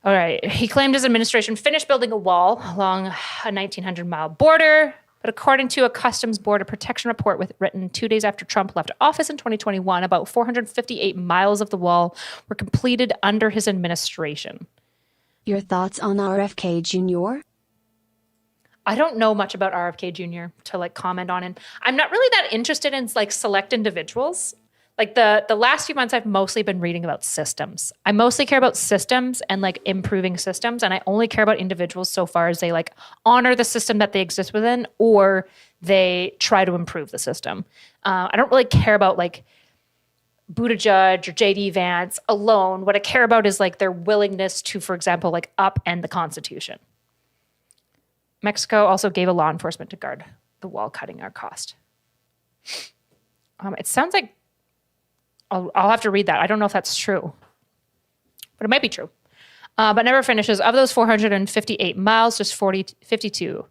All right. He claimed his administration finished building a wall along a 1,900-mile border, but according to a Customs Border Protection report written 2 days after Trump left office in 2021, about 458 miles of the wall were completed under his administration. Your thoughts on RFK Jr.? I don't know much about RFK Jr. to like comment on him. I'm not really that interested in like select individuals. Like the last few months, I've mostly been reading about systems. I mostly care about systems and like improving systems. And I only care about individuals so far as they like honor the system that they exist within or they try to improve the system. I don't really care about like Buttigieg or JD Vance alone. What I care about is like their willingness to, for example, like upend the Constitution. Mexico also gave a law enforcement to guard the wall, cutting our cost. It sounds like I'll have to read that. I don't know if that's true, but it might be true. But never finishes. Of those 458 miles, just 52.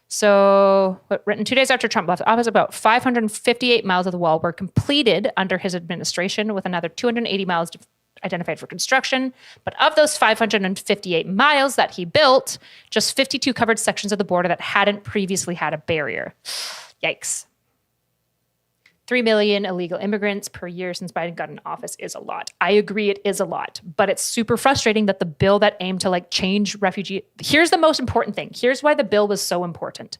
So written 2 days after Trump left office, about 558 miles of the wall were completed under his administration, with another 280 miles identified for construction. But of those 558 miles that he built, just 52 covered sections of the border that hadn't previously had a barrier. Yikes. 3 million illegal immigrants per year since Biden got in office is a lot. I agree it is a lot, but it's super frustrating that the bill that aimed to like change refugee... Here's the most important thing. Here's why the bill was so important.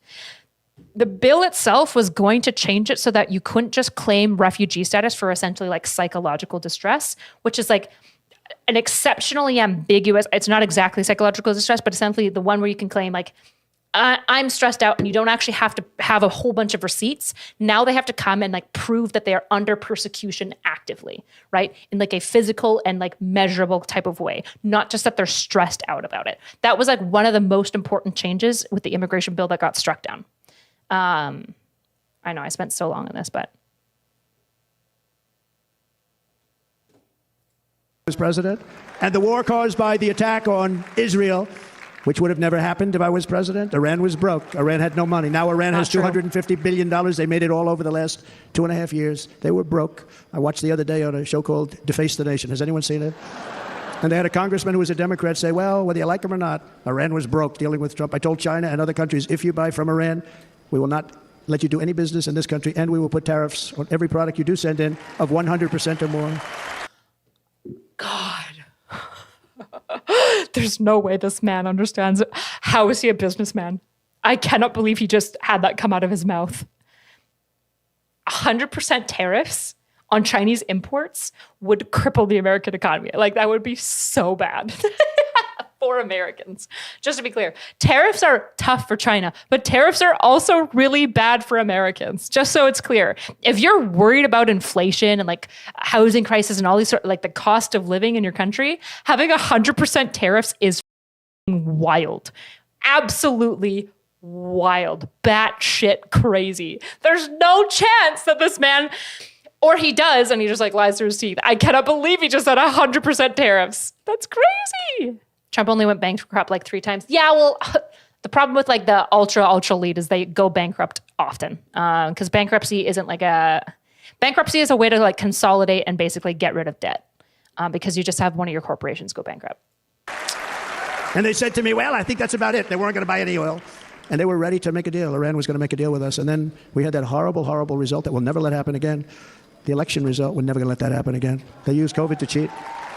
The bill itself was going to change it so that you couldn't just claim refugee status for essentially like psychological distress, which is like an exceptionally ambiguous... It's not exactly psychological distress, but essentially the one where you can claim like, I'm stressed out, and you don't actually have to have a whole bunch of receipts. Now they have to come and like prove that they are under persecution actively, right? In like a physical and like measurable type of way, not just that they're stressed out about it. That was like one of the most important changes with the immigration bill that got struck down. I know I spent so long on this, but. Was president, and the war caused by the attack on Israel, which would have never happened if I was president. Iran was broke. Iran had no money. Now Iran has $250 billion. They made it all over the last 2.5 years. They were broke. I watched the other day on a show called Deface the Nation. Has anyone seen it? And they had a congressman who was a Democrat say, well, whether you like him or not, Iran was broke dealing with Trump. I told China and other countries, if you buy from Iran, we will not let you do any business in this country, and we will put tariffs on every product you do send in of 100% or more. God. There's no way this man understands it. How is he a businessman? I cannot believe he just had that come out of his mouth. 100% tariffs on Chinese imports would cripple the American economy. Like, that would be so bad for Americans. Just to be clear, tariffs are tough for China, but tariffs are also really bad for Americans. Just so it's clear. If you're worried about inflation and like housing crisis and all these sort of like the cost of living in your country, having 100% tariffs is wild. Absolutely wild. Batshit crazy. There's no chance that this man, or he does, and he just like lies through his teeth. I cannot believe he just said 100% tariffs. That's crazy. Trump only went bankrupt like 3 times. Yeah, well, the problem with like the ultra elite is they go bankrupt often. Because bankruptcy is a way to like consolidate and basically get rid of debt. Because you just have one of your corporations go bankrupt. And they said to me, well, I think that's about it. They weren't going to buy any oil. And they were ready to make a deal. Iran was going to make a deal with us. And then we had that horrible, horrible result that we'll never let happen again. The election result, we're never going to let that happen again. They used COVID to cheat.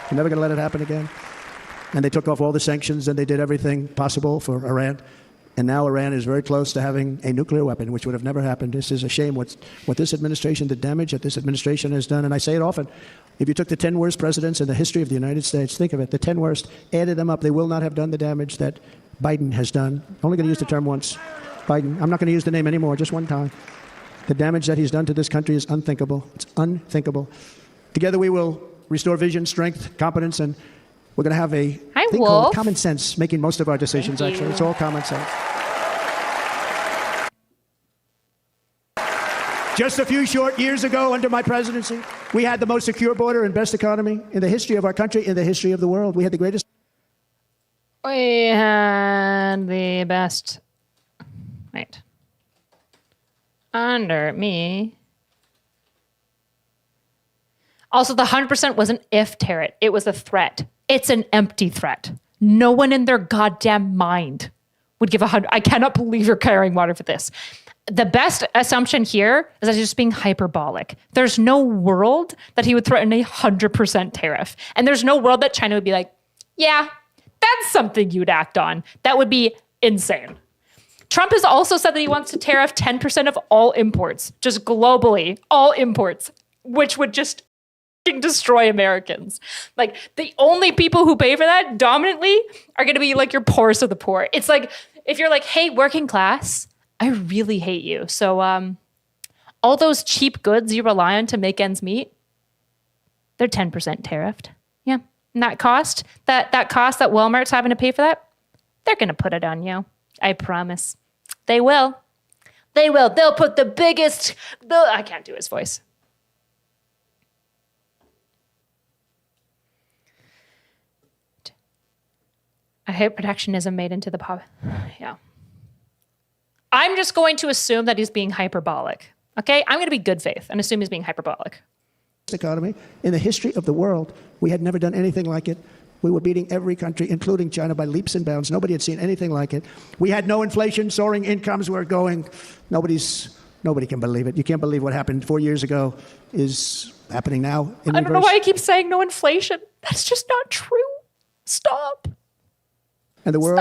We're never going to let it happen again. And they took off all the sanctions and they did everything possible for Iran. And now Iran is very close to having a nuclear weapon, which would have never happened. This is a shame what this administration, the damage that this administration has done. And I say it often. If you took the 10 worst presidents in the history of the United States, think of it, the 10 worst, added them up, they will not have done the damage that Biden has done. I'm only going to use the term once. Biden. I'm not going to use the name anymore, just one time. The damage that he's done to this country is unthinkable. It's unthinkable. Together we will restore vision, strength, competence, and we're going to have a thing called common sense making most of our decisions, actually. It's all common sense. Just a few short years ago, under my presidency, we had the most secure border and best economy in the history of our country, in the history of the world. We had the greatest. We had the best. Wait. Under me. Also, the 100% was an if tariff. It was a threat. It's an empty threat. No one in their goddamn mind would give 100. I cannot believe you're carrying water for this. The best assumption here is that he's just being hyperbolic. There's no world that he would threaten 100% tariff. And there's no world that China would be like, yeah, that's something you'd act on. That would be insane. Trump has also said that he wants to tariff 10% of all imports, just globally, all imports, which would just destroy Americans. Like, the only people who pay for that dominantly are going to be like your poorest of the poor. It's like, if you're like, hey, working class, I really hate you. So all those cheap goods you rely on to make ends meet, they're 10% tariffed. Yeah. And that cost that Walmart's having to pay for that, they're going to put it on you. I promise. They will. They will. They'll put the biggest, I can't do his voice. I hope protectionism made into the pub. Yeah. I'm just going to assume that he's being hyperbolic. Okay? I'm going to be good faith and assume he's being hyperbolic. Economy in the history of the world. We had never done anything like it. We were beating every country, including China, by leaps and bounds. Nobody had seen anything like it. We had no inflation, soaring incomes were going. Nobody can believe it. You can't believe what happened 4 years ago is happening now in I don't know why I keep saying no inflation. That's just not true. Stop. And the world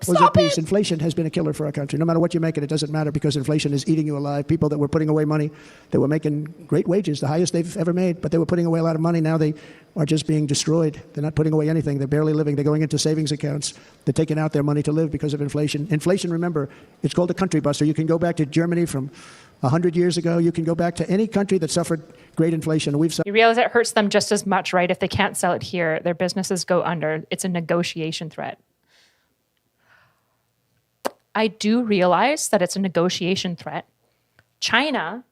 was at peace. Inflation has been a killer for our country. No matter what you make it doesn't matter because inflation is eating you alive. People that were putting away money, they were making great wages, the highest they've ever made, but they were putting away a lot of money. Now they are just being destroyed. They're not putting away anything. They're barely living. They're going into savings accounts. They're taking out their money to live because of inflation. Inflation, remember, it's called a country buster. You can go back to Germany from 100 years ago. You can go back to any country that suffered great inflation. You realize it hurts them just as much, right? If they can't sell it here, their businesses go under. It's a negotiation threat. I do realize that it's a negotiation threat. China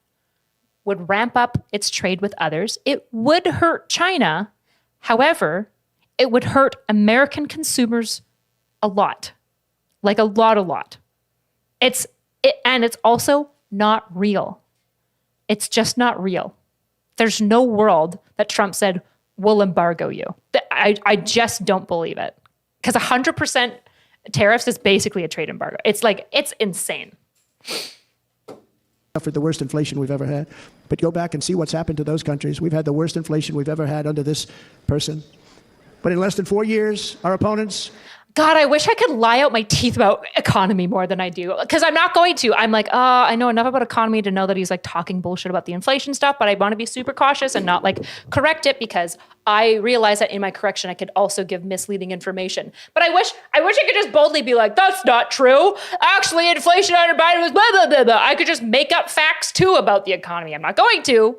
would ramp up its trade with others. It would hurt China. However, it would hurt American consumers a lot. Like a lot. And it's also not real. It's just not real. There's no world that Trump said, we'll embargo you. I just don't believe it. Because 100% tariffs is basically a trade embargo. It's insane. For the worst inflation we've ever had. But go back and see what's happened to those countries. We've had the worst inflation we've ever had under this person. But in less than 4 years, our opponents... God, I wish I could lie out my teeth about economy more than I do. Because I'm not going to. I'm like, I know enough about economy to know that he's like talking bullshit about the inflation stuff, but I want to be super cautious and not like correct it because I realize that in my correction, I could also give misleading information. But I wish I could just boldly be like, that's not true. Actually, inflation under Biden was blah, blah, blah, blah. I could just make up facts too about the economy. I'm not going to.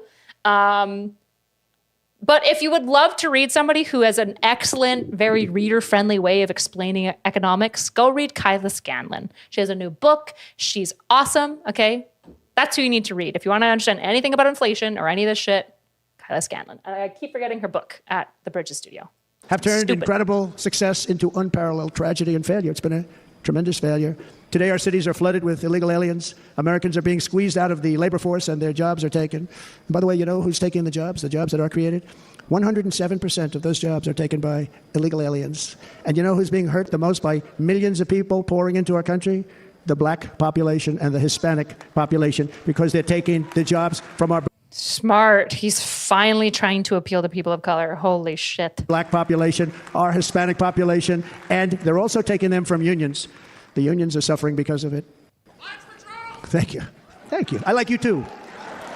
But if you would love to read somebody who has an excellent, very reader-friendly way of explaining economics, go read Kyla Scanlon. She has a new book. She's awesome, okay? That's who you need to read. If you want to understand anything about inflation or any of this shit, Kyla Scanlon. And I keep forgetting her book at the Bridges Studio. Have turned incredible success into unparalleled tragedy and failure. It's been a tremendous failure. Today, our cities are flooded with illegal aliens. Americans are being squeezed out of the labor force and their jobs are taken. And by the way, you know who's taking the jobs that are created? 107% of those jobs are taken by illegal aliens. And you know who's being hurt the most by millions of people pouring into our country? The black population and the Hispanic population, because they're taking the jobs from our Smart. He's finally trying to appeal to people of color. Holy shit. black population, our Hispanic population, and they're also taking them from unions. The unions are suffering because of it. Thank you. Thank you. I like you too.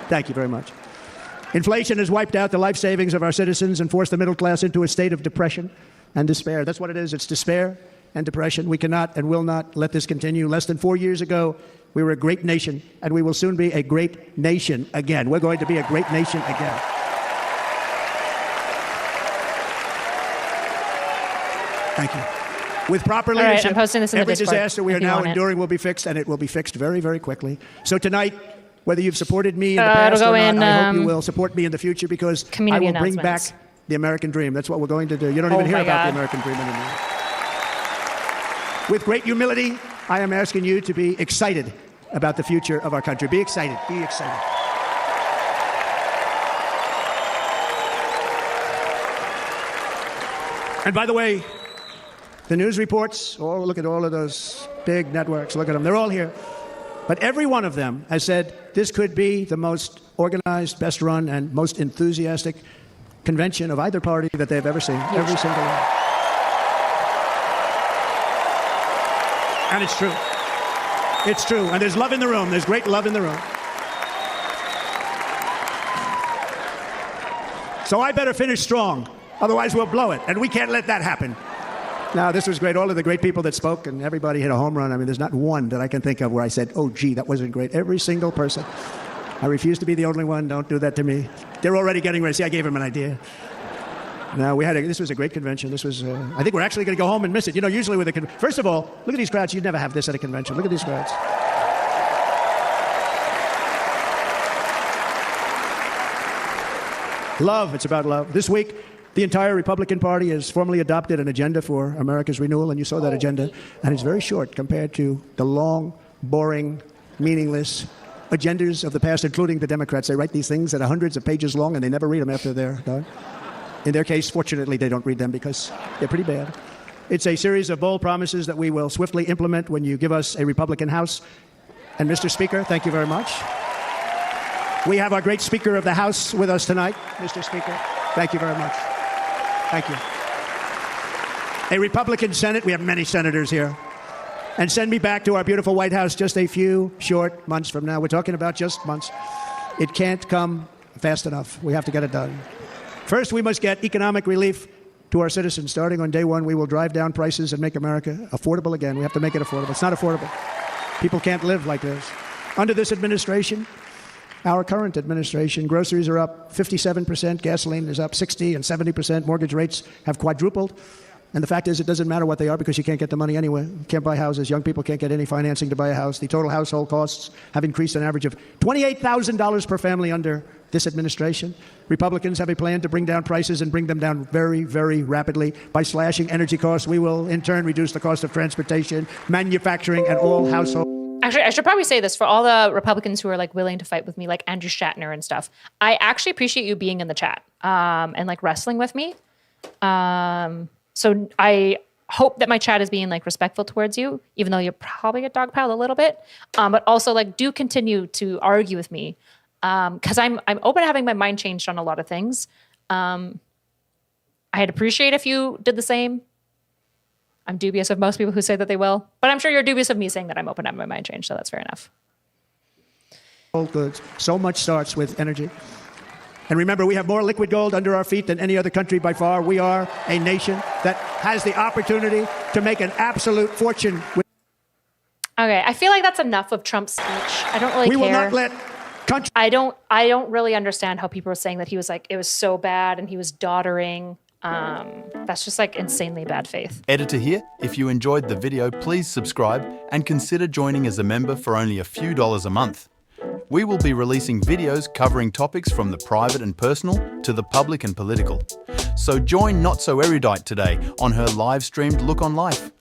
Thank you very much. Inflation has wiped out the life savings of our citizens and forced the middle class into a state of depression and despair. That's what it is. It's despair and depression. We cannot and will not let this continue. Less than 4 years ago, we were a great nation, and we will soon be a great nation again. We're going to be a great nation again. Thank you. With proper All right, leadership, I'm posting this in the every Discord disaster we are if you now want it. enduring will be fixed, and it will be fixed very, very quickly. So tonight, whether you've supported me in the It'll past go or not, in, I hope you will support me in the future, because I community will bring back announcements. the American dream. That's what we're going to do. You don't Oh even hear my about the God. American dream anymore. With great humility, I am asking you to be excited about the future of our country. Be excited. Be excited. And by the way, the news reports, look at all of those big networks. Look at them. They're all here. But every one of them has said this could be the most organized, best run, and most enthusiastic convention of either party that they've ever seen. Every single one. And it's true. It's true. And there's love in the room. There's great love in the room. So I better finish strong. Otherwise, we'll blow it. And we can't let that happen. Now, this was great. All of the great people that spoke, and everybody hit a home run. I mean, there's not one that I can think of where I said, oh, gee, that wasn't great. Every single person. I refuse to be the only one. Don't do that to me. They're already getting ready. See, I gave them an idea. No, this was a great convention. This was, I think we're actually going to go home and miss it. You know, usually with a first of all, look at these crowds. You'd never have this at a convention. Look at these crowds. Love. It's about love. This week, the entire Republican Party has formally adopted an agenda for America's renewal, and you saw that agenda. And it's very short compared to the long, boring, meaningless agendas of the past, including the Democrats. They write these things that are hundreds of pages long, and they never read them after they're done. In their case, fortunately, they don't read them because they're pretty bad. It's a series of bold promises that we will swiftly implement when you give us a Republican House. And Mr. Speaker, thank you very much. We have our great Speaker of the House with us tonight. Mr. Speaker, thank you very much. Thank you. A Republican Senate, we have many senators here. And send me back to our beautiful White House just a few short months from now. We're talking about just months. It can't come fast enough. We have to get it done. First, we must get economic relief to our citizens. Starting on day one, we will drive down prices and make America affordable again. We have to make it affordable. It's not affordable. People can't live like this. Under this administration, our current administration, groceries are up 57%, gasoline is up 60 and 70%, mortgage rates have quadrupled. And the fact is, it doesn't matter what they are because you can't get the money anyway. You can't buy houses. Young people can't get any financing to buy a house. The total household costs have increased an average of $28,000 per family under this administration. Republicans have a plan to bring down prices and bring them down very, very rapidly. By slashing energy costs, we will in turn reduce the cost of transportation, manufacturing, and all household. Actually, I should probably say this for all the Republicans who are like willing to fight with me, like Andrew Shatner and stuff. I actually appreciate you being in the chat and like wrestling with me. So I hope that my chat is being like respectful towards you, even though you're probably get dogpiled a little bit. But also like do continue to argue with me because I'm open to having my mind changed on a lot of things. I'd appreciate if you did the same. I'm dubious of most people who say that they will, but I'm sure you're dubious of me saying that I'm open to have my mind changed, so that's fair enough. Gold. So much starts with energy. And remember, we have more liquid gold under our feet than any other country by far. We are a nation that has the opportunity to make an absolute fortune. Okay, I feel like that's enough of Trump's speech. I don't really care. We will not let country. I don't really understand how people are saying that he was like, it was so bad and he was doddering. That's just like insanely bad faith. Editor here. If you enjoyed the video, please subscribe and consider joining as a member for only a few dollars a month. We will be releasing videos covering topics from the private and personal to the public and political. So join notsoErudite today on her live-streamed Look on Life.